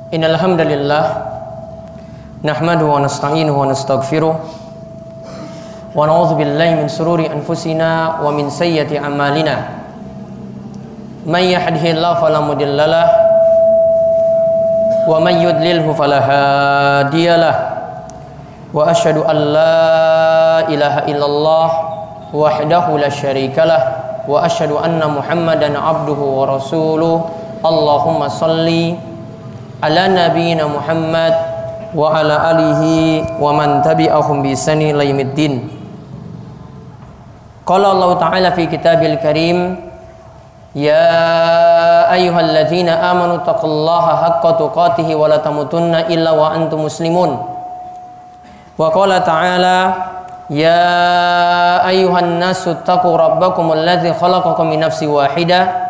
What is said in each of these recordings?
Innal hamdalillah nahmaduhu wa nasta'inuhu wa nastaghfiruh wa na'udzu billahi min shururi anfusina wa min sayyiati a'malina. May yahdihillahu fala mudhillalah wa may yudlilhu fala hadiyalah. Wa asyhadu an la ilaha illallah wahdahu la syarikalah wa asyhadu anna Muhammadan abduhu wa rasuluh. Allahumma salli ala nabiyyina Muhammad wa ala alihi wa man tabi'ahum bi ihsani ila yaumiddin. Qala Allah Ta'ala fi kitabil karim, ya ayyuhalladzina amanu taqullaha haqqa tuqatih wa la tamutunna illa wa antum muslimun. Wa qala ta'ala, ya ayyuhan nasu taqu rabbakum alladzi khalaqakum min nafsin wahidah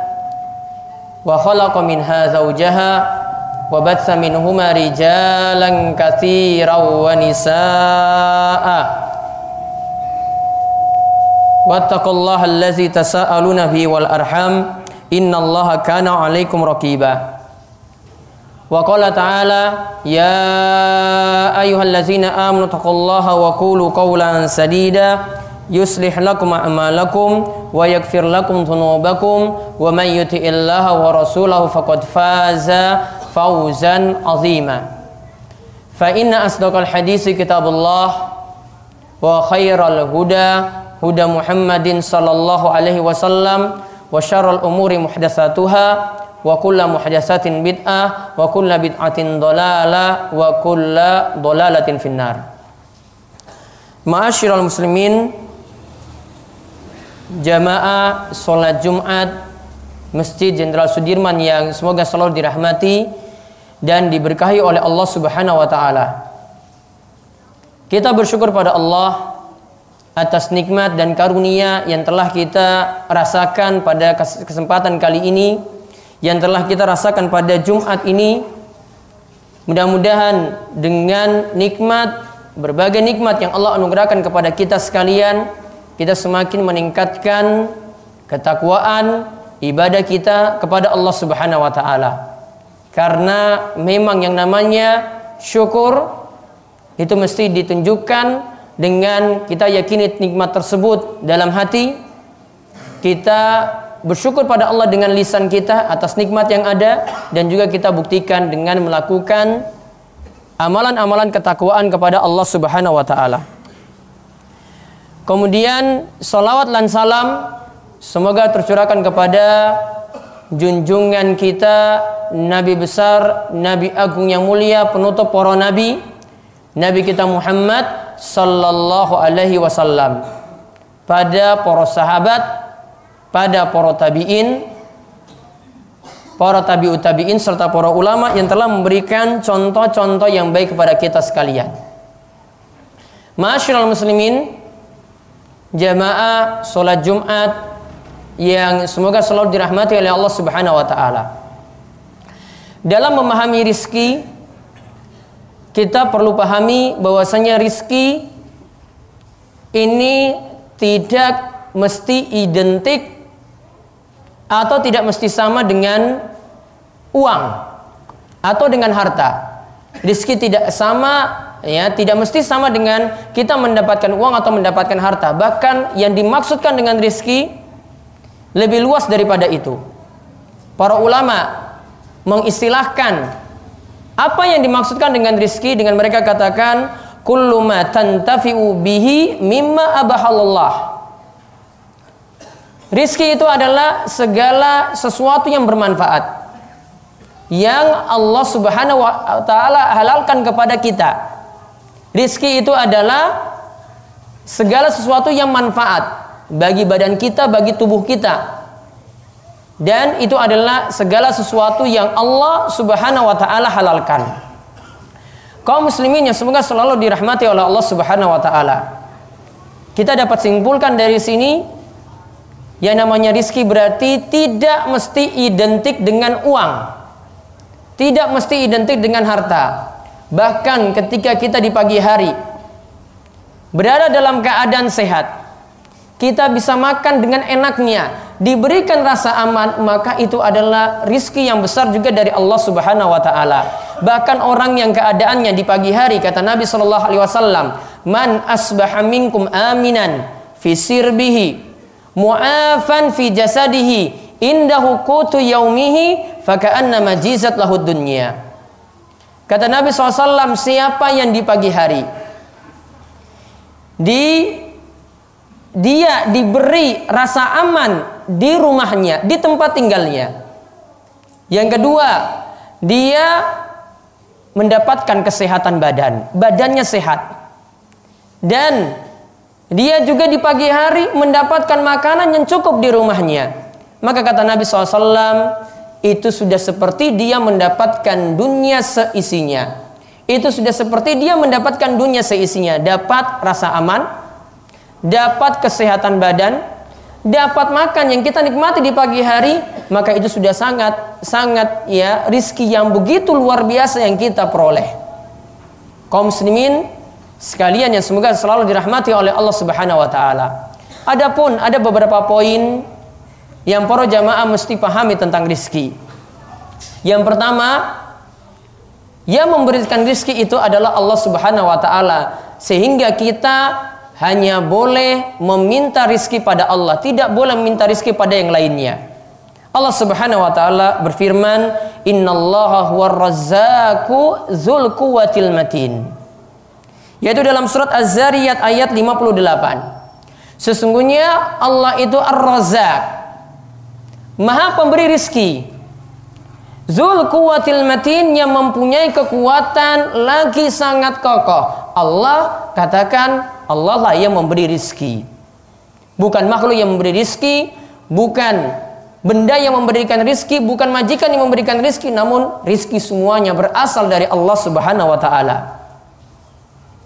wa khalaqa minha zawjaha wa batsa minhuma rijalan katsiran wa nisaa'a wattaqullaha allazi tasaaluna bihi wal arham innallaha kana 'alaikum raqiba. Wa qala ta'ala, ya ayyuhallazina amanu taqullaha wa qulu qawlan sadida yuslih lakum a'malakum wa yaghfir lakum dhunubakum wa may yuti'illaha wa rasulahu faqad faza fawzan 'azima. Fa inna asdaqal haditsi kitabullah wa khairal huda huda Muhammadin sallallahu alaihi wasallam wa syarrul umuri muhdatsatuha wa kullu muhdatsatin bid'ah wa kullu bid'atin dhalalah wa kullu dhalalatin finnar. Ma'asyiral muslimin, jamaah salat Jumat Masjid Jenderal Sudirman yang semoga selalu dirahmati dan diberkahi oleh Allah Subhanahu wa taala. Kita bersyukur pada Allah atas nikmat dan karunia yang telah kita rasakan pada kesempatan kali ini, yang telah kita rasakan pada Jumat ini. Mudah-mudahan dengan berbagai nikmat yang Allah anugerahkan kepada kita sekalian, kita semakin meningkatkan ketakwaan ibadah kita kepada Allah Subhanahu wa taala. Karena memang yang namanya syukur itu mesti ditunjukkan dengan kita yakini nikmat tersebut dalam hati. Kita bersyukur pada Allah dengan lisan kita atas nikmat yang ada, dan juga kita buktikan dengan melakukan amalan-amalan ketakwaan kepada Allah Subhanahu wa taala. Kemudian salawat dan salam semoga tercurahkan kepada junjungan kita, Nabi besar, Nabi agung yang mulia, penutup para nabi, Nabi kita Muhammad sallallahu alaihi wasallam, pada para sahabat, pada para tabi'in, para tabi'ut tabi'in, serta para ulama yang telah memberikan contoh-contoh yang baik kepada kita sekalian. Ma'asyiral muslimin, jamaah salat Jumat yang semoga selalu dirahmati oleh Allah Subhanahu wa taala. Dalam memahami rizki, kita perlu pahami bahwasanya rizki ini tidak mesti identik atau tidak mesti sama dengan uang atau dengan harta. Rizki tidak sama, ya, tidak mesti sama dengan kita mendapatkan uang atau mendapatkan harta. Bahkan yang dimaksudkan dengan rizki lebih luas daripada itu. Para ulama mengistilahkan apa yang dimaksudkan dengan rizki dengan mereka katakan kullu ma tantafi'u bihi mimma abahallallah. Rizki itu adalah segala sesuatu yang bermanfaat yang Allah Subhanahu wa taala halalkan kepada kita. Rizki itu adalah segala sesuatu yang manfaat bagi badan kita, bagi tubuh kita. Dan itu adalah segala sesuatu yang Allah Subhanahu wa taala halalkan. Kaum muslimin yang semoga selalu dirahmati oleh Allah Subhanahu wa taala, kita dapat simpulkan dari sini, yang namanya rizki berarti tidak mesti identik dengan uang, tidak mesti identik dengan harta. Bahkan ketika kita di pagi hari berada dalam keadaan sehat, kita bisa makan dengan enaknya, diberikan rasa aman, maka itu adalah rizki yang besar juga dari Allah Subhanahu wa taala. Bahkan orang yang keadaannya di pagi hari, kata Nabi sallallahu alaihi wasallam, "Man asbaha minkum aminan fi sirbihi mu'afan fi jasadihi indahu qutu yaumihi faka'annama jizat lahu dunya." Kata Nabi SAW, siapa yang di pagi hari dia diberi rasa aman di rumahnya, di tempat tinggalnya. Yang kedua, dia mendapatkan kesehatan badannya sehat. Dan dia juga di pagi hari mendapatkan makanan yang cukup di rumahnya. Maka kata Nabi SAW, itu sudah seperti dia mendapatkan dunia seisinya. Itu sudah seperti dia mendapatkan dunia seisinya. Dapat rasa aman, dapat kesehatan badan, dapat makan yang kita nikmati di pagi hari. Maka itu sudah sangat ya rizki yang begitu luar biasa yang kita peroleh. Kaum muslimin sekalian yang semoga selalu dirahmati oleh Allah Subhanahu wa taala. Adapun ada beberapa poin yang para jamaah mesti pahami tentang rizki. Yang pertama, yang memberikan rizki itu adalah Allah Subhanahu wa taala, sehingga kita hanya boleh meminta rizki pada Allah, tidak boleh meminta rizki pada yang lainnya. Allah Subhanahu wa taala berfirman, "Innallaha huwar razzaqu dzul quwwatil matin." Yaitu dalam surat Az-Zariyat ayat 58. Sesungguhnya Allah itu Ar-Razzaq, Maha pemberi rizki. Dzul quwwatil matin, yang mempunyai kekuatan lagi sangat kokoh. Allah katakan, Allah lah yang memberi rizki. Bukan makhluk yang memberi rizki, bukan benda yang memberikan rizki, bukan majikan yang memberikan rizki, namun rizki semuanya berasal dari Allah Subhanahu wa ta'ala.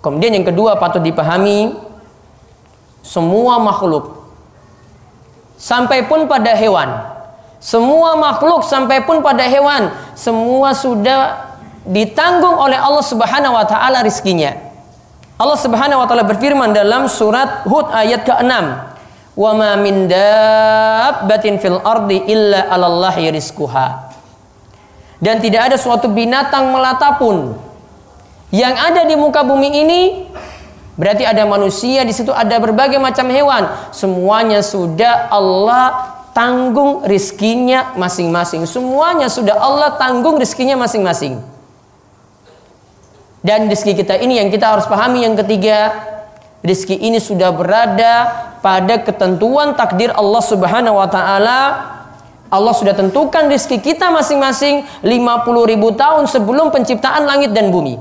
Kemudian yang kedua patut dipahami, semua makhluk sampai pun pada hewan, semua makhluk sampai pun pada hewan, semua sudah ditanggung oleh Allah Subhanahu wa ta'ala rizkinya. Allah Subhanahu wa ta'ala berfirman dalam surat Hud ayat ke-6, "Wa ma min dabbatin fil ardi illa 'alallahi rizquha." Dan tidak ada suatu binatang melata pun yang ada di muka bumi ini, berarti ada manusia di situ, ada berbagai macam hewan, semuanya sudah Allah tanggung rizkinya masing-masing. Semuanya sudah Allah tanggung rizkinya masing-masing. Dan rizki kita ini yang kita harus pahami yang ketiga, rizki ini sudah berada pada ketentuan takdir Allah Subhanahu wa ta'ala. Allah sudah tentukan rizki kita masing-masing 50.000 tahun sebelum penciptaan langit dan bumi.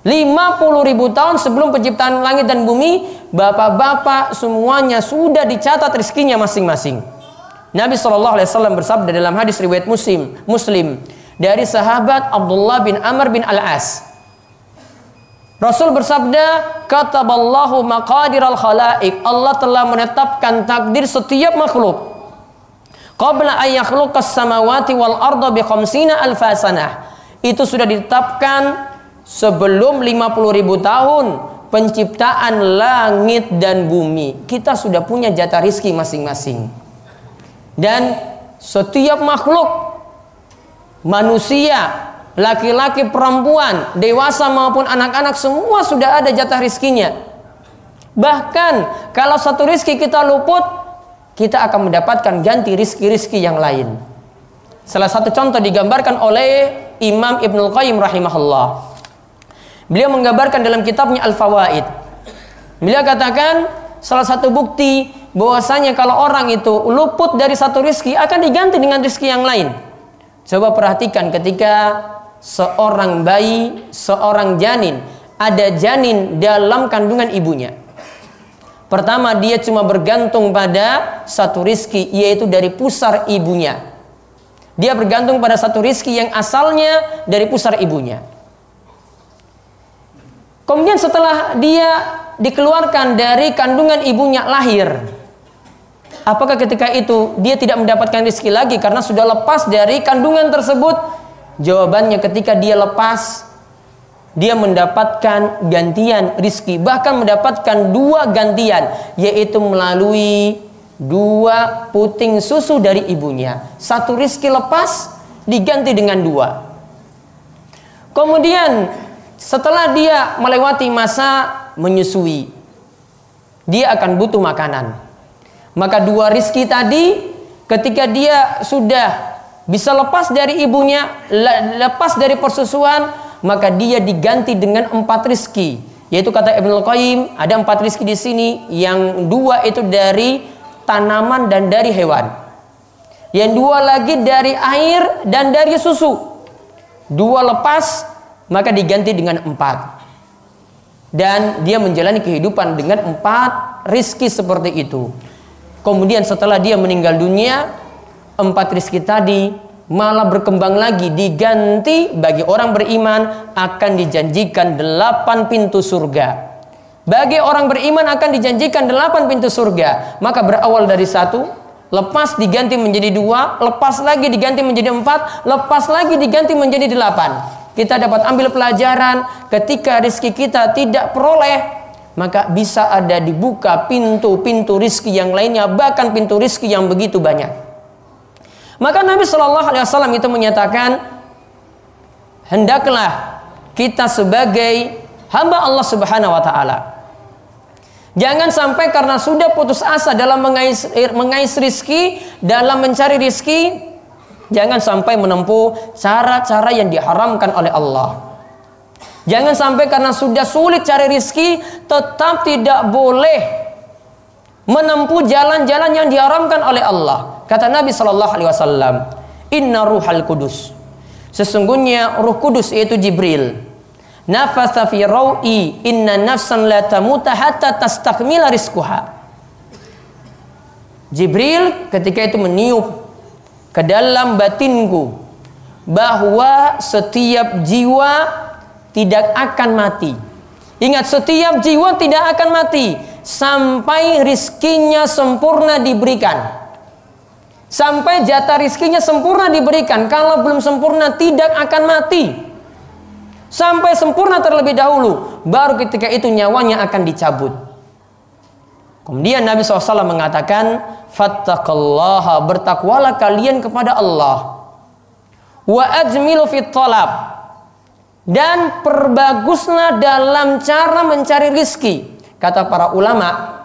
50.000 tahun sebelum penciptaan langit dan bumi, bapak-bapak semuanya sudah dicatat rizkinya masing-masing. Nabi SAW bersabda dalam hadis riwayat Muslim dari sahabat Abdullah bin Amr bin Al-As. Rasul bersabda, "Kataballahu maqadiral khalaiq." Allah telah menetapkan takdir setiap makhluk. Qabla an yakhluqas samawati wal arda bi 50 alfa sanah. Itu sudah ditetapkan sebelum 50.000 tahun penciptaan langit dan bumi. Kita sudah punya jatah rizki masing-masing. Dan setiap makhluk, manusia, laki-laki, perempuan, dewasa maupun anak-anak, semua sudah ada jatah rizkinya. Bahkan kalau satu rizki kita luput, kita akan mendapatkan ganti rizki-rizki yang lain. Salah satu contoh digambarkan oleh Imam Ibnul Qayyim rahimahullah. Beliau menggambarkan dalam kitabnya Al-Fawaid. Beliau katakan salah satu bukti bahwasanya kalau orang itu luput dari satu rizki akan diganti dengan rizki yang lain. Coba perhatikan ketika seorang bayi, seorang janin, ada janin dalam kandungan ibunya. Pertama, dia cuma bergantung pada satu rizki, yaitu dari pusar ibunya. Dia bergantung pada satu rizki yang asalnya dari pusar ibunya. Kemudian setelah dia dikeluarkan dari kandungan ibunya, lahir, apakah ketika itu dia tidak mendapatkan rizki lagi karena sudah lepas dari kandungan tersebut? Jawabannya, ketika dia lepas, dia mendapatkan gantian rizki, bahkan mendapatkan dua gantian, yaitu melalui dua puting susu dari ibunya. Satu rizki lepas diganti dengan dua. Kemudian setelah dia melewati masa menyusui, dia akan butuh makanan. Maka dua rizki tadi, ketika dia sudah bisa lepas dari ibunya, lepas dari persusuan, maka dia diganti dengan 4 rizki. Yaitu kata Ibnul Qayyim, ada 4 rizki di sini, yang 2 itu dari tanaman dan dari hewan. Yang 2 lagi dari air dan dari susu. 2 lepas, maka diganti dengan 4. Dan dia menjalani kehidupan dengan 4 rizki seperti itu. Kemudian setelah dia meninggal dunia, 4 rizki tadi malah berkembang lagi, diganti bagi orang beriman akan dijanjikan 8 pintu surga. Bagi orang beriman akan dijanjikan 8 pintu surga. Maka berawal dari 1, lepas diganti menjadi 2, lepas lagi diganti menjadi 4, lepas lagi diganti menjadi 8. Kita dapat ambil pelajaran, ketika rizki kita tidak peroleh, maka bisa ada dibuka pintu-pintu rizki yang lainnya, bahkan pintu rizki yang begitu banyak. Maka Nabi Shallallahu Alaihi Wasallam itu menyatakan, hendaklah kita sebagai hamba Allah Subhanahu Wa Taala, jangan sampai karena sudah putus asa dalam mengais rizki, dalam mencari rizki, jangan sampai menempuh cara-cara yang diharamkan oleh Allah. Jangan sampai karena sudah sulit cari rizki, tetap tidak boleh menempuh jalan-jalan yang diharamkan oleh Allah. Kata Nabi Shallallahu Alaihi Wasallam, Inna ruhal kudus, sesungguhnya Ruh Kudus yaitu Jibril, nafasa fi rawi inna nafsan la tamuta hatta tastakmila rizquha. Jibril ketika itu meniup ke dalam batinku bahwa setiap jiwa tidak akan mati. Ingat, setiap jiwa tidak akan mati sampai rizkinya sempurna diberikan. Sampai jatah rizkinya sempurna diberikan. Kalau belum sempurna tidak akan mati. Sampai sempurna terlebih dahulu, baru ketika itu nyawanya akan dicabut. Kemudian Nabi SAW mengatakan, fattaqullaha, bertakwalah kalian kepada Allah. Wa ajmilu fit talab, dan perbaguslah dalam cara mencari rizki. Kata para ulama,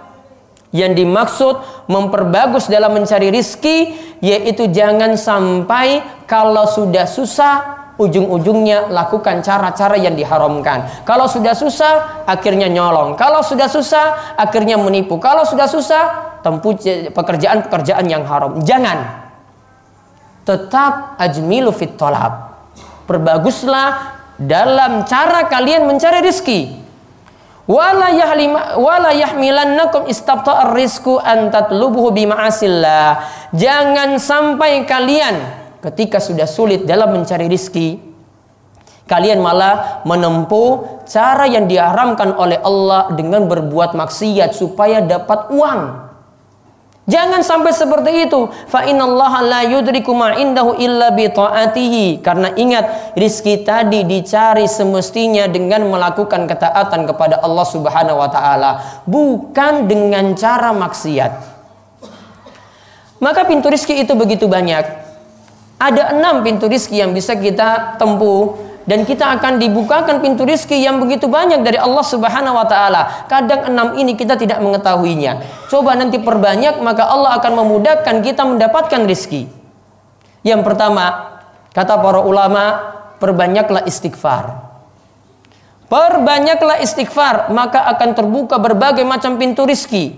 yang dimaksud memperbagus dalam mencari rizki, yaitu jangan sampai kalau sudah susah, ujung-ujungnya lakukan cara-cara yang diharamkan. Kalau sudah susah, akhirnya nyolong. Kalau sudah susah, akhirnya menipu. Kalau sudah susah, tempuh pekerjaan-pekerjaan yang haram. Jangan. Tetap ajmilu fit talab, perbaguslah dalam cara kalian mencari rizki. Wala yahmilannakum istabta'ar rizku an tatlubuhu bima'asillah. Jangan sampai kalian ketika sudah sulit dalam mencari rizki, kalian malah menempuh cara yang diharamkan oleh Allah dengan berbuat maksiat supaya dapat uang. Jangan sampai seperti itu. Fa innallaha la yudriku ma indahu illa bi ta'atihi. Karena ingat, rizki tadi dicari semestinya dengan melakukan ketaatan kepada Allah Subhanahu wa taala, bukan dengan cara maksiat. Maka pintu rizki itu begitu banyak. Ada 6 pintu rizki yang bisa kita tempuh, dan kita akan dibukakan pintu rizki yang begitu banyak dari Allah Subhanahu wa taala. Kadang 6 ini kita tidak mengetahuinya. Coba nanti perbanyak, maka Allah akan memudahkan kita mendapatkan rizki. Yang pertama, kata para ulama, perbanyaklah istighfar. Perbanyaklah istighfar, maka akan terbuka berbagai macam pintu rizki.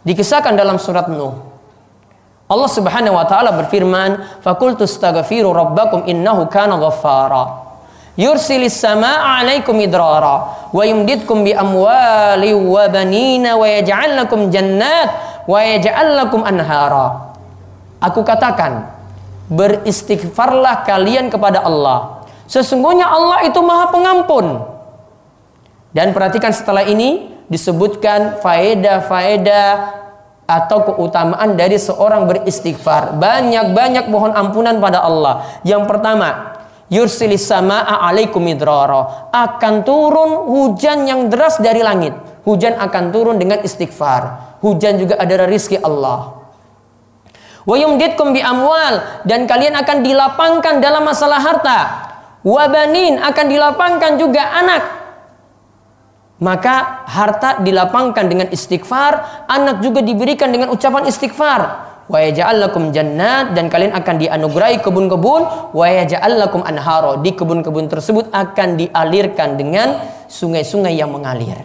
Dikisahkan dalam surat Nuh, Allah Subhanahu wa taala berfirman, "Faqultu astaghfiru rabbakum innahu kana ghaffara. Yursilis samaa'a 'alaikum idrara wa yumdidkum bi amwali wa banina wa yaj'al lakum jannat wa yaj'al lakum anhara." Aku katakan, beristighfarlah kalian kepada Allah. Sesungguhnya Allah itu Maha Pengampun. Dan perhatikan setelah ini disebutkan faedah-faedah atau keutamaan dari seorang beristighfar. Banyak-banyak mohon ampunan pada Allah. Yang pertama, yursilis samaa'a 'alaikum idrara, akan turun hujan yang deras dari langit. Hujan akan turun dengan istighfar. Hujan juga adalah rizki Allah. Wa yumdidkum bi amwal, dan kalian akan dilapangkan dalam masalah harta. wa banin, akan dilapangkan juga anak. Maka harta dilapangkan dengan istighfar, anak juga diberikan dengan ucapan istighfar. Wa yaj'al lakum jannat, dan kalian akan dianugerahi kebun-kebun. Wa yaj'al lakum anhara, di kebun-kebun tersebut akan dialirkan dengan sungai-sungai yang mengalir.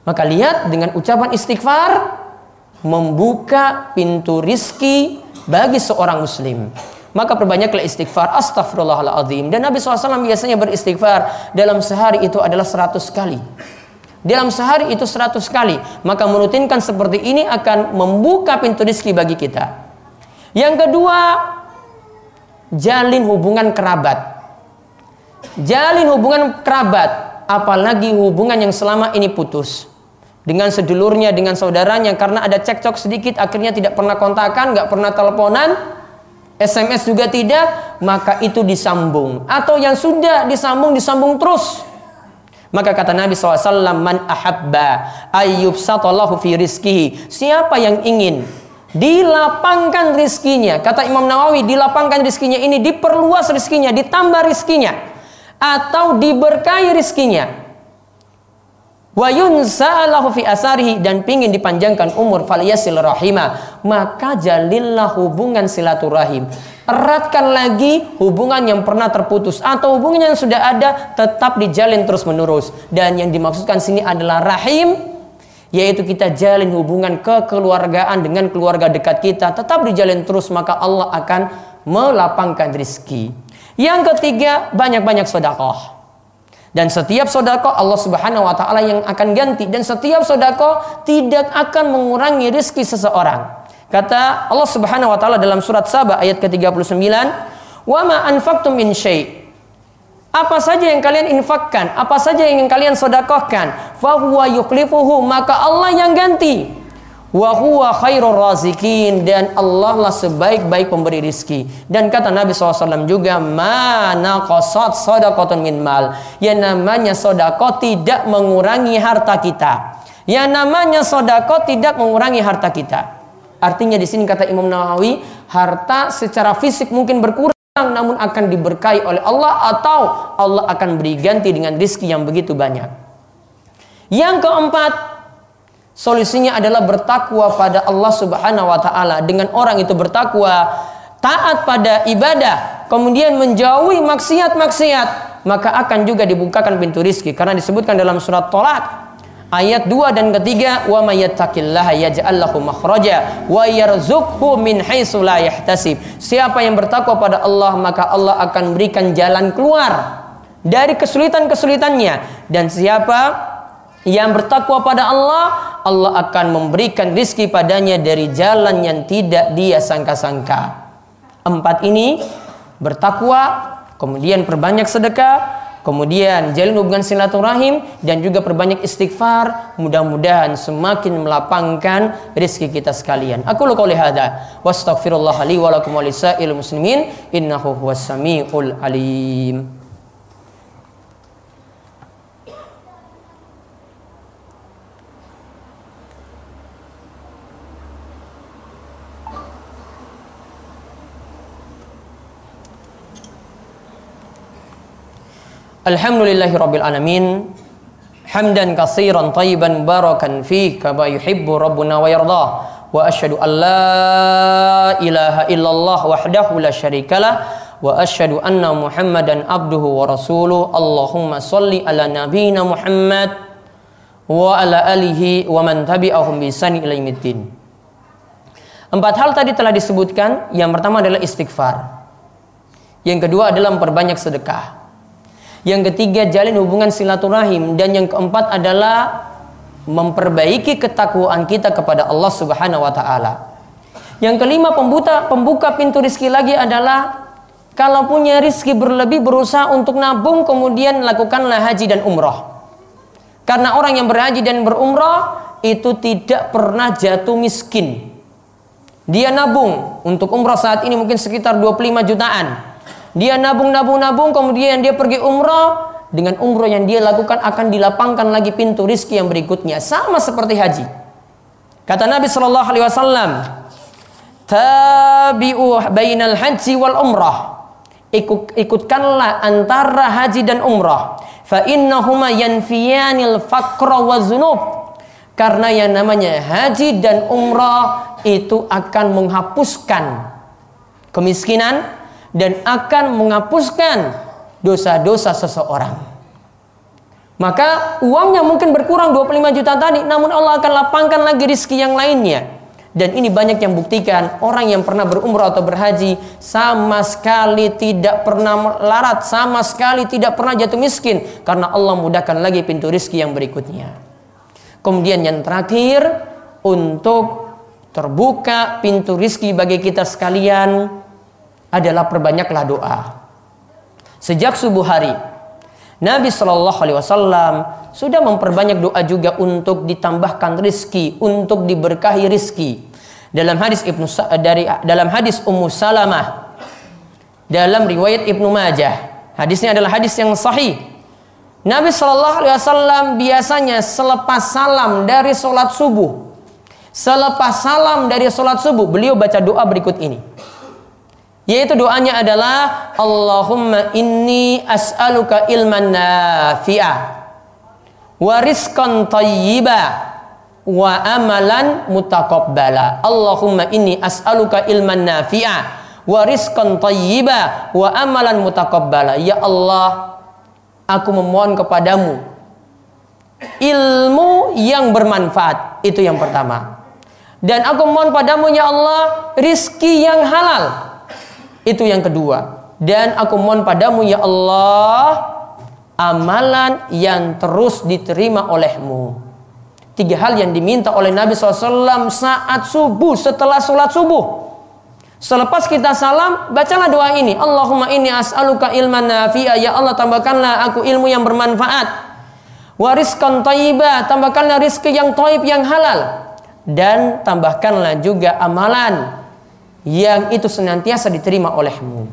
Maka lihat, dengan ucapan istighfar membuka pintu rizki bagi seorang muslim. Maka perbanyaklah istighfar, astaghfirullahaladzim. Dan Nabi SAW biasanya beristighfar dalam sehari itu adalah 100 kali. Dalam sehari itu 100 kali. Maka merutinkan seperti ini akan membuka pintu rizki bagi kita. Yang kedua, jalin hubungan kerabat. Jalin hubungan kerabat, apalagi hubungan yang selama ini putus. Dengan sedulurnya, dengan saudaranya, karena ada cekcok sedikit, akhirnya tidak pernah kontakan, nggak pernah teleponan, SMS juga tidak, maka itu disambung. Atau yang sudah disambung, disambung terus. Maka kata Nabi SAW, man ahabba ayyubsatallahu fi rizkihi, siapa yang ingin dilapangkan rizkinya, kata Imam Nawawi, dilapangkan rizkinya ini, diperluas rizkinya, ditambah rizkinya, atau diberkahi rizkinya, wa yunsa'alahu fi asarihi, dan pingin dipanjangkan umur, falyasil rahimah, maka jalillah hubungan silaturahim. Eratkan lagi hubungan yang pernah terputus, atau hubungan yang sudah ada tetap dijalin terus menerus. Dan yang dimaksudkan sini adalah rahim, yaitu kita jalin hubungan kekeluargaan dengan keluarga dekat kita, tetap dijalin terus, maka Allah akan melapangkan rizki. Yang ketiga, banyak-banyak sedekah. Dan setiap sedekah Allah Subhanahu wa taala yang akan ganti, dan setiap sedekah tidak akan mengurangi rezeki seseorang. Kata Allah Subhanahu wa taala dalam surat Saba ayat ke-39, "Wa ma anfaqtum min syai'." Apa saja yang kalian infakkan, apa saja yang kalian sedekahkan, fa huwa yukhlifuhu, maka Allah yang ganti. Wa huwa khairur razikin, dan Allah lah sebaik-baik pemberi rizki. Dan kata Nabi SAW juga, ma naqasat shadaqatun min mal, yang namanya sedekah tidak mengurangi harta kita. Yang namanya sedekah tidak mengurangi harta kita. Artinya di sini kata Imam Nawawi, harta secara fisik mungkin berkurang, namun akan diberkahi oleh Allah, atau Allah akan beri ganti dengan rizki yang begitu banyak. Yang keempat, solusinya adalah bertakwa pada Allah Subhanahu wa taala. Dengan orang itu bertakwa, taat pada ibadah, kemudian menjauhi maksiat-maksiat, maka akan juga dibukakan pintu rizki. Karena disebutkan dalam surat Tolak ayat 2 dan ketiga, wa may yattaqillaha yaj'al lahu makhraja wa yarzuqhu min haitsu la yahtasib. Siapa yang bertakwa pada Allah, maka Allah akan berikan jalan keluar dari kesulitan-kesulitannya. Dan siapa yang bertakwa pada Allah, Allah akan memberikan rizki padanya dari jalan yang tidak dia sangka-sangka. Empat ini, bertakwa, kemudian perbanyak sedekah, kemudian jalin hubungan silaturahim, dan juga perbanyak istighfar. Mudah-mudahan semakin melapangkan rizki kita sekalian. Aku qouli hadza wa astaghfirullah li wa lakum wa lisa'il muslimin innahu huwas samiul alim. Alhamdulillahirabbil alamin, hamdan katsiran thayyiban barakan fihi kama yuhibbu rabbuna wa yardah. Wa asyhadu an la ilaha illallah wahdahu la syarikalah, wa asyhadu anna Muhammadan abduhu wa rasuluh. Allahumma shalli ala nabiyyina Muhammad wa ala alihi wa man tabi'ahum bi ihsan ila yaumiddin. Empat hal tadi telah disebutkan. Yang pertama adalah istighfar. Yang kedua adalah memperbanyak sedekah. Yang ketiga, jalin hubungan silaturahim. Dan yang keempat adalah memperbaiki ketakwaan kita kepada Allah Subhanahu wa taala. Yang kelima, pembuka pintu rizki lagi adalah kalau punya rizki berlebih, berusaha untuk nabung, kemudian lakukanlah haji dan umrah. Karena orang yang berhaji dan berumrah itu tidak pernah jatuh miskin. Dia nabung untuk umrah saat ini mungkin sekitar 25 jutaan. Dia nabung, kemudian dia pergi umrah. Dengan umrah yang dia lakukan akan dilapangkan lagi pintu rizki yang berikutnya. Sama seperti haji. Kata Nabi SAW, tabi'u bainal haji wal umrah, ikutkanlah antara haji dan umrah. Fa innahuma yanfiyanil faqra wa dzunub. Karena yang namanya haji dan umrah itu akan menghapuskan kemiskinan dan akan menghapuskan dosa-dosa seseorang. Maka uangnya mungkin berkurang 25 juta tadi, namun Allah akan lapangkan lagi rizki yang lainnya. Dan ini banyak yang buktikan orang yang pernah berumrah atau berhaji sama sekali tidak pernah melarat, sama sekali tidak pernah jatuh miskin, karena Allah mudahkan lagi pintu rizki yang berikutnya. Kemudian yang terakhir, untuk terbuka pintu rizki bagi kita sekalian adalah perbanyaklah doa. Sejak subuh hari Nabi Shallallahu Alaihi Wasallam sudah memperbanyak doa juga untuk ditambahkan rizki, untuk diberkahi rizki. Dalam hadis Ummu Salamah, dalam riwayat Ibnu Majah, hadisnya adalah hadis yang sahih. Nabi Shallallahu Alaihi Wasallam biasanya selepas salam dari sholat subuh, beliau baca doa berikut ini. Yaitu doanya adalah Allahumma inni as'aluka ilman nafi'a wa rizqan thayyiba wa amalan mutaqabbala. Allahumma inni as'aluka ilman nafi'a wa rizqan thayyiba wa amalan mutaqabbala. Ya Allah, aku memohon kepadamu ilmu yang bermanfaat, itu yang pertama. Dan aku memohon padamu ya Allah rizki yang halal, itu yang kedua. Dan aku mohon padamu ya Allah amalan yang terus diterima olehmu. 3 hal yang diminta oleh Nabi SAW saat subuh, setelah sholat subuh. Selepas kita salam, bacalah doa ini. Allahumma inni as'aluka ilman nafi'a. Ya Allah, tambahkanlah aku ilmu yang bermanfaat. Wa rizqan thayyiba, tambahkanlah rizki yang thayyib, yang halal. Dan tambahkanlah juga amalan yang itu senantiasa diterima olehmu.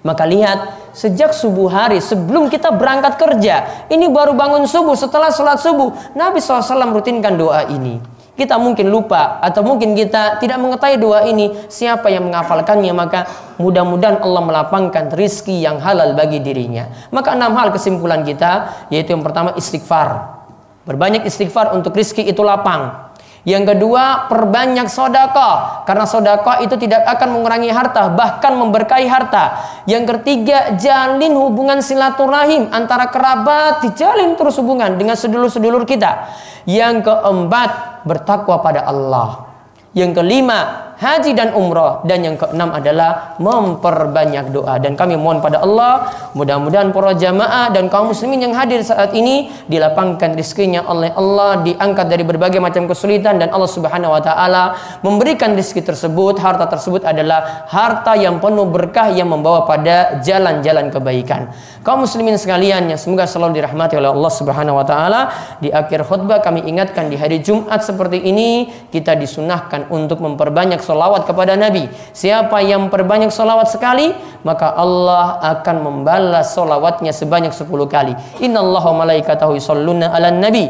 Maka lihat, sejak subuh hari sebelum kita berangkat kerja, ini baru bangun subuh, setelah sholat subuh, Nabi SAW rutinkan doa ini. Kita mungkin lupa atau mungkin kita tidak mengetahui doa ini. Siapa yang menghafalkannya, maka mudah-mudahan Allah melapangkan rizki yang halal bagi dirinya. Maka 6 hal kesimpulan kita, yaitu yang pertama istighfar. Berbanyak istighfar untuk rizki itu lapang. Yang kedua, perbanyak sedekah, karena sedekah itu tidak akan mengurangi harta, bahkan memberkahi harta. Yang ketiga, jalin hubungan silaturahim antara kerabat, dijalin terus hubungan dengan sedulur-sedulur kita. Yang keempat, bertakwa pada Allah. Yang kelima, haji dan umrah. Dan yang keenam adalah memperbanyak doa. Dan kami mohon pada Allah, mudah-mudahan para jamaah dan kaum muslimin yang hadir saat ini dilapangkan rizkinya oleh Allah, diangkat dari berbagai macam kesulitan, dan Allah Subhanahu wa taala memberikan rizki tersebut. Harta tersebut adalah harta yang penuh berkah yang membawa pada jalan-jalan kebaikan. Kaum muslimin sekalian yang semoga selalu dirahmati oleh Allah Subhanahu wa taala, di akhir khutbah kami ingatkan, di hari Jumat seperti ini kita disunahkan untuk memperbanyak sholawat kepada Nabi. Siapa yang memperbanyak sholawat sekali, maka Allah akan membalas sholawatnya sebanyak 10 kali. Innallaha wa malaikatahu yusholluna 'alan nabi.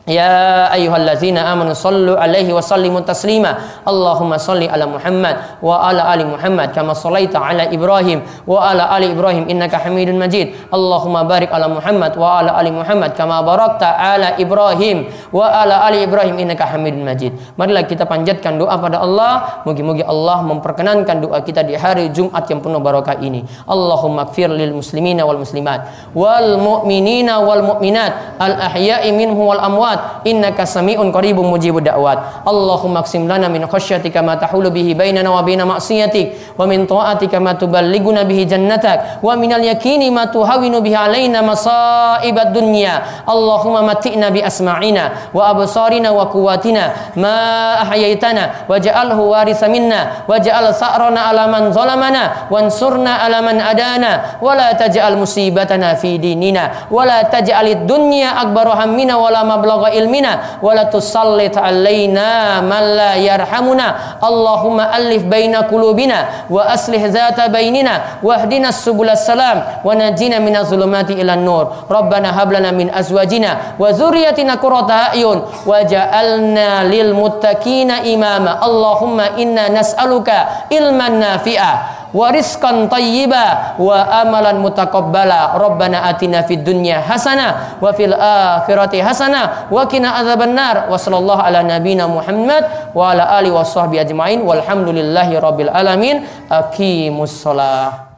Ya ayyuhallazina amanu sallu alaihi wa sallimu taslima. Allahumma salli ala Muhammad wa ala ali Muhammad kama sallaita ala Ibrahim wa ala ali Ibrahim innaka Hamidun Majid. Allahumma barik ala Muhammad wa ala ali Muhammad kama barakta ala Ibrahim wa ala ali Ibrahim innaka Hamidun Majid. Marilah kita panjatkan doa pada Allah, moga-moga Allah memperkenankan doa kita di hari Jumat yang penuh barakah ini. Allahumma ighfir lil muslimina wal muslimat wal mu'minina wal mu'minat al ahya'i minhum wal amwat innaka sami'un qaribun mujibud da'wat. Allahumma aqsim lana min khasyatika ma tahulu bihi bainana wa baina ma'siyatik wa min ta'atika ma tuballighuna bihi jannatak wa minal yaqini ma tuhawwinu bihi alaina masa'ibad dunya. Allahumma matti'na bi asma'ina wa absarina wa quwwatina ma ahyaitana waj'alhu waritha minna waj'al sa'rana 'ala man zalamana wansurna 'ala man adana wa la taj'al musibatana fi dinina wa la taj'alid dunya akbar hammina wa la mablagha ilmina wa la tusallit alaina man la yarhamuna. Allahumma alif baina qulubina wa aslih zata bainina wahdina subulas salam wa najina minaz zulumati ilan nur. Rabbana hab lana min azwajina wa dzurriyyatina qurrata a'yun waj'alna lil muttaqina imama. Allahumma inna nas'aluka ilman nafi'a wa rizqan thayyiba wa amalan mutaqabbala. Rabbana atina fid dunya hasanah wa fil akhirati hasanah wa qina adzabannar. Wa sallallahu ala nabiyyina Muhammad wa ala alihi washabbihi ajmain walhamdulillahi rabbil alamin. Aqimus shalah.